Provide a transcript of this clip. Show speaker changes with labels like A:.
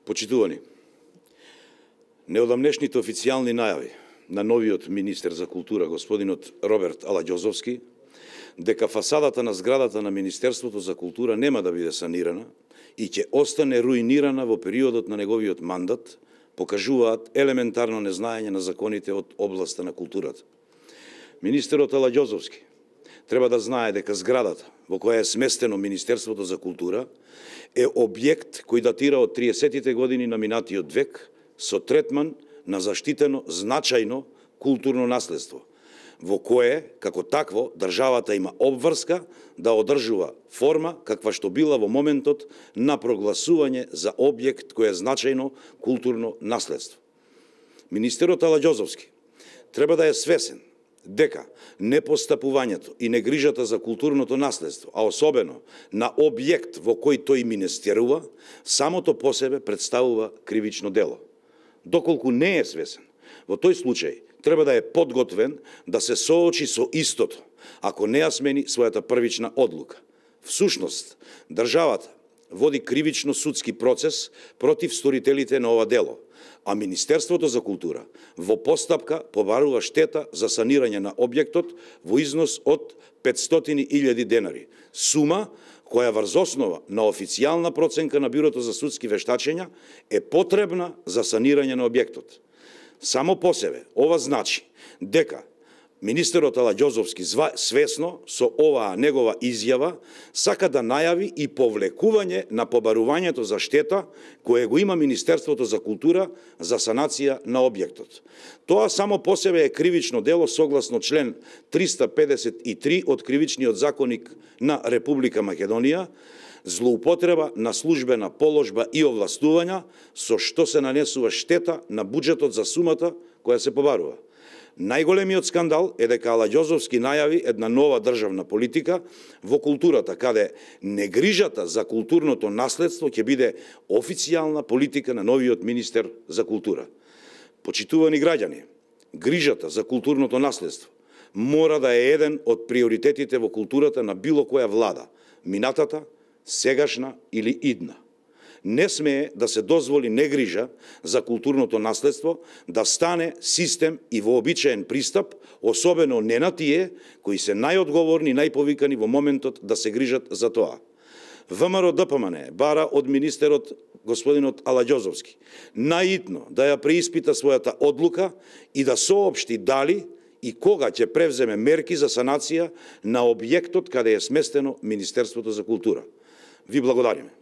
A: Почитувани, неодамнешните официјални најави на новиот министер за култура, господинот Роберт Алаѓозовски, дека фасадата на зградата на Министерството за култура нема да биде санирана и ќе остане руинирана во периодот на неговиот мандат, покажуваат елементарно незнаење на законите од областа на културата. Министерот Алаѓозовски треба да знае дека зградата во која е сместено Министерството за култура е објект кој датира од 30-тите години на минатиот век со третман на заштитено значајно културно наследство, во кое, како такво, државата има обврска да одржува форма каква што била во моментот на прогласување за објект кој е значајно културно наследство. Министерот Алаѓозовски треба да е свесен дека непостапувањето и негрижата за културното наследство, а особено на објект во кој тој министерува, самото по себе представува кривично дело. Доколку не е свесен, во тој случај треба да е подготвен да се соочи со истото, ако не ја смени својата првична одлука. Всушност, државата води кривично судски процес против сторителите на ова дело, а Министерството за култура во постапка побарува штета за санирање на објектот во износ од 500.000 денари, сума која врз основа на официјална проценка на Бюрото за судски вештачења е потребна за санирање на објектот. Само по себе ова значи дека министерот Алаѓозовски свесно со оваа негова изјава сака да најави и повлекување на побарувањето за штета кое го има Министерството за култура за санација на објектот. Тоа само по себе е кривично дело согласно член 353 од Кривичниот законник на Република Македонија, злоупотреба на службена положба и овластувања со што се нанесува штета на буџетот за сумата која се побарува. Најголемиот скандал е дека Алаѓозовски најави една нова државна политика во културата, каде негрижата за културното наследство ќе биде официјална политика на новиот министер за култура. Почитувани граѓани, грижата за културното наследство мора да е еден од приоритетите во културата на било која влада, минатата, сегашна или идна. Не смее да се дозволи негрижа за културното наследство да стане систем и вообичаен пристап, особено не на тие кои се најодговорни и најповикани во моментот да се грижат за тоа. ВМРО-ДПМН бара од министерот господинот Алаѓозовски наитно да ја преиспита својата одлука и да соопшти дали и кога ќе превземе мерки за санација на објектот каде е сместено Министерството за култура. Ви благодариме.